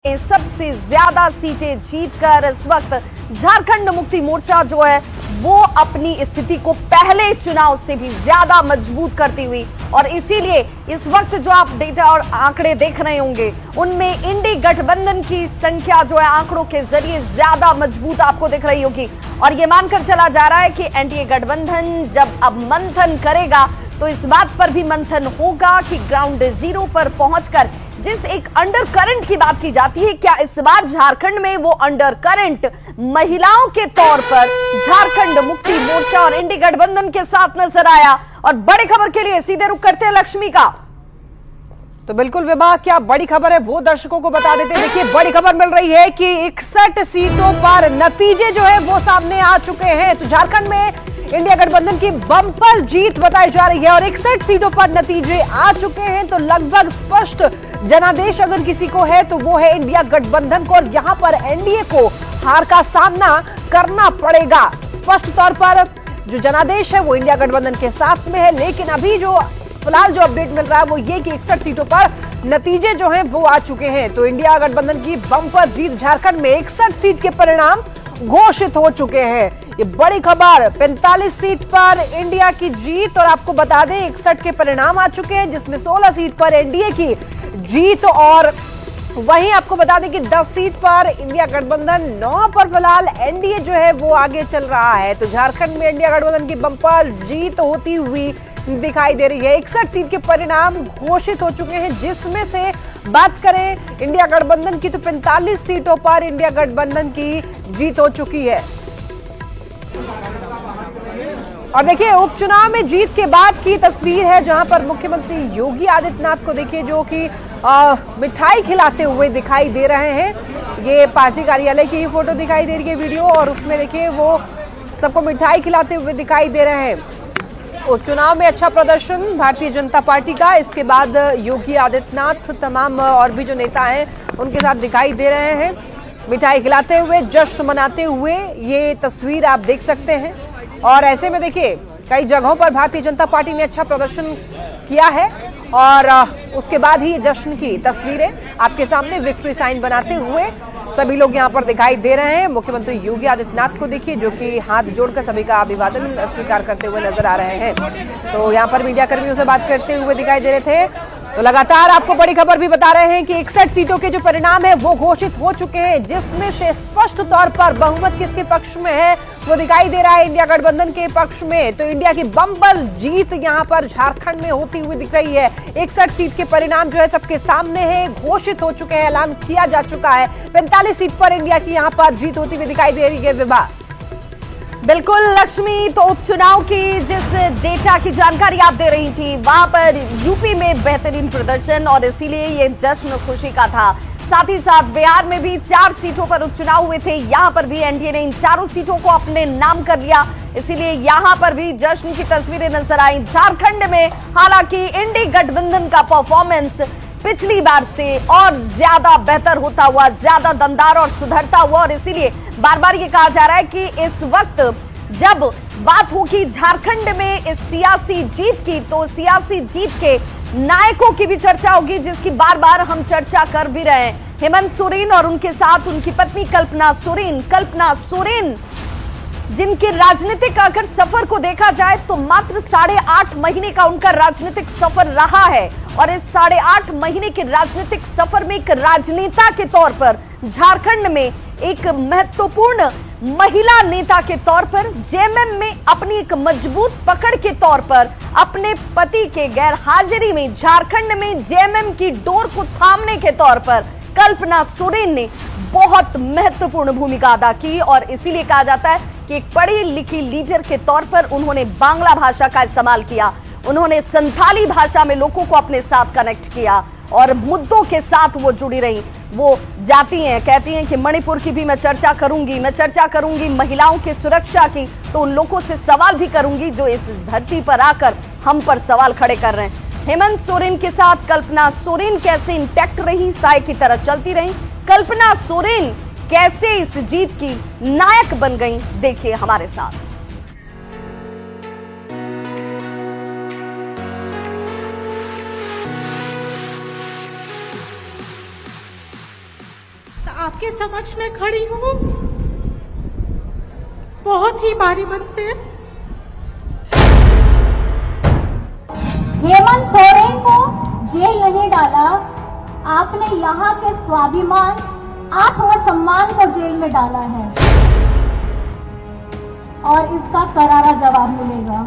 सबसे ज्यादा सीटें जीतकर इस वक्त झारखंड मुक्ति मोर्चा जो है वो अपनी स्थिति को पहले चुनाव से भी ज्यादा मजबूत करती हुई, और इसीलिए इस वक्त जो आप डेटा और आंकड़े देख रहे होंगे उनमें इंडी गठबंधन की संख्या जो है आंकड़ों के जरिए ज्यादा मजबूत आपको दिख रही होगी। और ये मानकर चला जा रहा है कि एनडीए गठबंधन जब अब मंथन करेगा तो इस बात पर भी मंथन होगा कि ग्राउंड जीरो पर पहुंचकर जिस एक अंडर करंट की बात की जाती है, क्या इस बार झारखंड में वो अंडर करंट महिलाओं के तौर पर झारखंड मुक्ति मोर्चा और इंडी गठबंधन के साथ नजर आया। और बड़ी खबर के लिए सीधे रुख करते हैं लक्ष्मी का। तो बिल्कुल विभाग, क्या बड़ी खबर है वो दर्शकों को बता देते हैं। देखिए, बड़ी खबर मिल रही है कि 61 सीटों पर नतीजे जो है वो सामने आ चुके हैं। तो झारखंड में इंडिया गठबंधन की बम्पर जीत बताई जा रही है और 61 सीटों पर नतीजे आ चुके हैं। तो लगभग स्पष्ट जनादेश अगर किसी को है तो वो है इंडिया गठबंधन को, और यहां पर एनडीए को हार का सामना करना पड़ेगा। स्पष्ट तौर पर जो जनादेश है वो इंडिया गठबंधन के साथ में है, लेकिन अभी जो फिलहाल जो अपडेट मिल रहा है वो ये कि 61 सीटों पर नतीजे जो हैं वो आ चुके हैं। तो इंडिया गठबंधन की बम्पर जीत, झारखंड में 61 सीट के परिणाम घोषित हो चुके हैं। ये बड़ी खबर, 45 सीट पर इंडिया की जीत, और आपको बता दें 61 के परिणाम आ चुके हैं जिसमें 16 सीट पर एनडीए की जीत, और वहीं आपको बता दें कि 10 सीट पर इंडिया गठबंधन, 9 पर फिलहाल एनडीए जो है वो आगे चल रहा है। तो झारखंड में इंडिया गठबंधन की बम्पर जीत होती हुई दिखाई दे रही है। 61 सीट के परिणाम घोषित हो चुके हैं, जिसमें से बात करें इंडिया गठबंधन की तो 45 सीटों पर इंडिया गठबंधन की जीत हो चुकी है। और देखिए, उपचुनाव में जीत के बाद की तस्वीर है जहां पर मुख्यमंत्री योगी आदित्यनाथ को देखिए जो कि मिठाई खिलाते हुए दिखाई दे रहे हैं। ये पार्टी कार्यालय की फोटो दिखाई दे रही है वीडियो, और उसमें देखिए वो सबको मिठाई खिलाते हुए दिखाई दे रहे हैं। उपचुनाव में अच्छा प्रदर्शन भारतीय जनता पार्टी का, इसके बाद योगी आदित्यनाथ तमाम और भी जो नेता हैं उनके साथ दिखाई दे रहे हैं मिठाई खिलाते हुए, जश्न मनाते हुए। ये तस्वीर आप देख सकते हैं। और ऐसे में देखिए कई जगहों पर भारतीय जनता पार्टी ने अच्छा प्रदर्शन किया है, और उसके बाद ही जश्न की तस्वीरें आपके सामने विक्ट्री साइन बनाते हुए सभी लोग यहां पर दिखाई दे रहे हैं। मुख्यमंत्री योगी आदित्यनाथ को देखिए जो कि हाथ जोड़कर सभी का अभिवादन स्वीकार करते हुए नजर आ रहे हैं। तो यहां पर मीडिया कर्मियों से बात करते हुए दिखाई दे रहे थे। तो लगातार आपको बड़ी खबर भी बता रहे हैं कि 61 सीटों के जो परिणाम है वो घोषित हो चुके हैं, जिसमें से स्पष्ट तौर पर बहुमत किसके पक्ष में है वो दिखाई दे रहा है, इंडिया गठबंधन के पक्ष में। तो इंडिया की बम्पर जीत यहां पर झारखंड में होती हुई दिख रही है। 61 सीट के परिणाम जो है सबके सामने है, घोषित हो चुके हैं, ऐलान किया जा चुका है। 45 सीट पर इंडिया की यहां पर जीत होती हुई दिखाई दे रही है। विभाग बिल्कुल लक्ष्मी, तो उपचुनाव की जिस डेटा की जानकारी आप दे रही थी वहां पर यूपी में बेहतरीन प्रदर्शन, और इसीलिए ये जश्न खुशी का था। साथ ही साथ बिहार में भी 4 सीटों पर उपचुनाव हुए थे, यहां पर भी एनडीए ने इन 4 सीटों को अपने नाम कर लिया, इसीलिए यहां पर भी जश्न की तस्वीरें नजर आई। झारखंड में हालांकि इंडी गठबंधन का परफॉर्मेंस पिछली बार से और ज्यादा बेहतर होता हुआ, ज्यादा दमदार और सुधरता हुआ, और इसीलिए बार बार ये कहा जा रहा है कि इस वक्त जब बात होगी झारखंड में इस सियासी जीत की, तो सियासी जीत के नायकों की भी चर्चा होगी, जिसकी बार बार हम चर्चा कर भी रहे हैं। हेमंत सोरेन और उनके साथ उनकी पत्नी कल्पना सोरेन जिनके राजनीतिक अगर सफर को देखा जाए तो मात्र 8.5 महीने का उनका राजनीतिक सफर रहा है, और इस 8.5 महीने के राजनीतिक सफर में एक राजनेता के तौर पर झारखंड में एक महत्वपूर्ण महिला नेता के तौर पर, जेएमएम में अपनी एक मजबूत पकड़ के तौर पर, अपने पति के गैर हाजिरी में झारखंड में जेएमएम की डोर को थामने के तौर पर कल्पना सोरेन ने बहुत महत्वपूर्ण भूमिका अदा की। और इसीलिए कहा जाता है कि एक पढ़ी लिखी लीडर के तौर पर उन्होंने बांग्ला भाषा का इस्तेमाल किया, उन्होंने संथाली भाषा में लोगों को अपने साथ कनेक्ट किया, और मुद्दों के साथ वो जुड़ी रही। वो जाती हैं, कहती हैं कि मणिपुर की भी मैं चर्चा करूंगी महिलाओं की सुरक्षा की, तो उन लोगों से सवाल भी करूंगी जो इस धरती पर आकर हम पर सवाल खड़े कर रहे हैं। हेमंत सोरेन के साथ कल्पना सोरेन कैसे इंटैक्ट रही, साय की तरह चलती रही, कल्पना सोरेन कैसे इस जीत की नायक बन गई, देखिए हमारे साथ। आपके समक्ष में खड़ी हूँ बहुत ही भारी मन से। हेमंत सोरेन को जेल नहीं डाला, आपने यहाँ के स्वाभिमान आत्मसम्मान को जेल में डाला है और इसका करारा जवाब मिलेगा।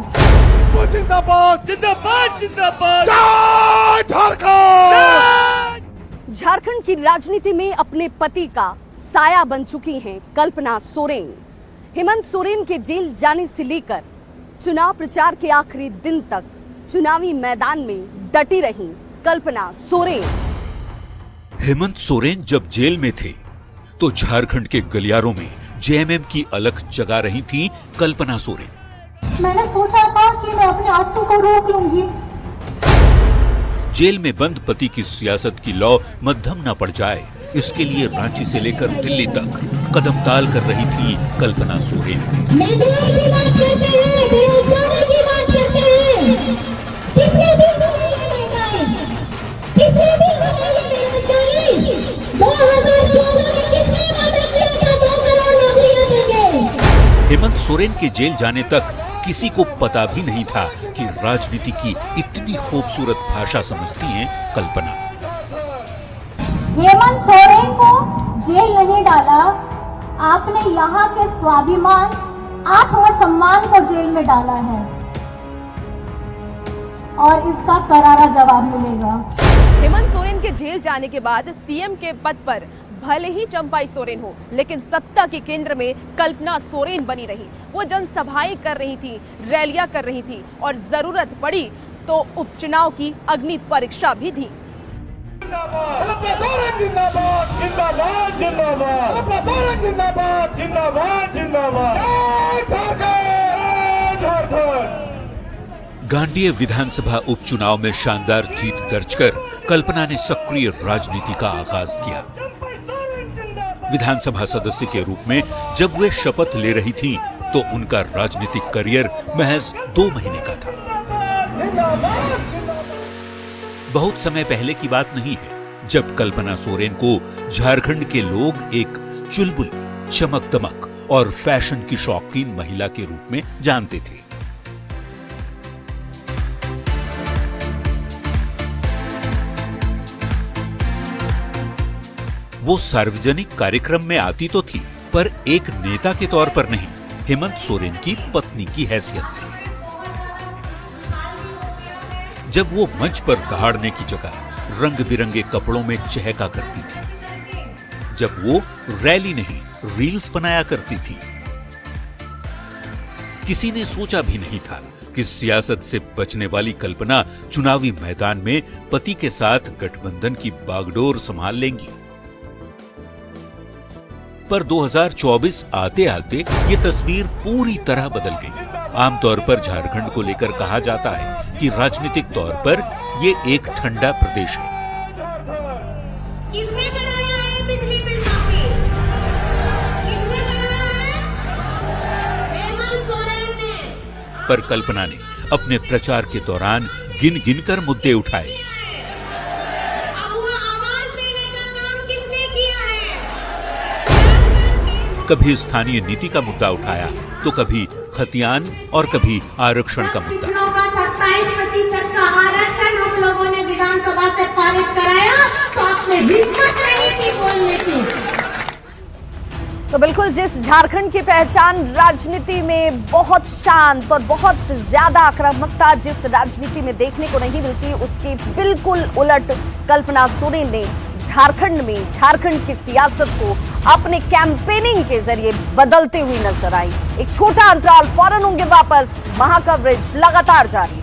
जिंदाबाद जिंदाबाद जिंदाबाद जय झारखंड। झारखंड की राजनीति में अपने पति का साया बन चुकी हैं कल्पना सोरेन। हेमंत सोरेन के जेल जाने से लेकर चुनाव प्रचार के आखिरी दिन तक चुनावी मैदान में डटी रहीं कल्पना सोरेन। हेमंत सोरेन जब जेल में थे तो झारखंड के गलियारों में जेएमएम की अलख जगा रही थी कल्पना सोरेन। मैंने सोचा था कि मैं अपने आंसू को रोक लूंगी। जेल में बंद पति की सियासत की लौ मध्यम न पड़ जाए, इसके लिए रांची से लेकर दिल्ली तक कदम ताल कर रही थी कल्पना सोरेन। महंगाई की बात करते हैं, बेरोजगारी की बात करते हैं, किसने दी तुम्हें ये महंगाई, किसने दी तुम्हें ये बेरोजगारी? 2014 में किसने वादा किया था 2 करोड़ नौकरियां देंगे? हेमंत सोरेन के जेल जाने तक किसी को पता भी नहीं था कि राजनीति की इतनी खूबसूरत भाषा समझती हैं कल्पना। हेमंत सोरेन को जेल नहीं डाला, आपने यहाँ के स्वाभिमान आत्मसम्मान को जेल में डाला है और इसका करारा जवाब मिलेगा। हेमंत सोरेन के जेल जाने के बाद सीएम के पद पर भले ही चंपाई सोरेन हो, लेकिन सत्ता के केंद्र में कल्पना सोरेन बनी रही। वो जनसभाएं कर रही थी, रैलियां कर रही थी और जरूरत पड़ी तो उपचुनाव की अग्नि परीक्षा भी दी। जिंदाबाद जिंदाबाद जिंदाबाद जिंदाबाद जिंदाबाद जिंदाबाद जिंदाबाद झारखंड। गांडीय विधानसभा उपचुनाव में शानदार जीत दर्ज कर कल्पना ने सक्रिय राजनीति का आगाज किया। विधानसभा सदस्य के रूप में जब वे शपथ ले रही थीं, तो उनका राजनीतिक करियर महज 2 महीने का था। बहुत समय पहले की बात नहीं है जब कल्पना सोरेन को झारखंड के लोग एक चुलबुल, चमक दमक और फैशन की शौकीन महिला के रूप में जानते थे। वो सार्वजनिक कार्यक्रम में आती तो थी, पर एक नेता के तौर पर नहीं, हेमंत सोरेन की पत्नी की हैसियत से। जब वो मंच पर दहाड़ने की जगह रंग बिरंगे कपड़ों में चहका करती थी, जब वो रैली नहीं रील्स बनाया करती थी, किसी ने सोचा भी नहीं था कि सियासत से बचने वाली कल्पना चुनावी मैदान में पति के साथ गठबंधन की बागडोर संभाल लेंगी। पर 2024 आते आते ये तस्वीर पूरी तरह बदल गई। आमतौर पर झारखंड को लेकर कहा जाता है कि राजनीतिक तौर पर ये एक ठंडा प्रदेश है। किसने बनाया है बिजली बिल माफी? किसने बनाया है? हेमंत सोरेन ने। पर कल्पना ने अपने प्रचार के दौरान गिन गिन कर मुद्दे उठाए। कभी स्थानीय नीति का मुद्दा उठाया, तो कभी खतियान और कभी आरक्षण का मुद्दा। 27% का आरक्षण हम लोगों ने विधानसभा से पारित कराया, तो आपने हिम्मत नहीं की बोलने की। तो बिल्कुल जिस झारखंड की पहचान राजनीति में बहुत शांत और बहुत ज्यादा आक्रामकता जिस राजनीति में देखने को नहीं मिलती, उसके बिल्कुल उलट कल्पना सोरेन ने झारखंड में झारखंड की सियासत को अपने कैंपेनिंग के जरिए बदलते हुए नजर आई। एक छोटा अंतराल, फौरन होंगे वापस, महाकवरेज लगातार जारी।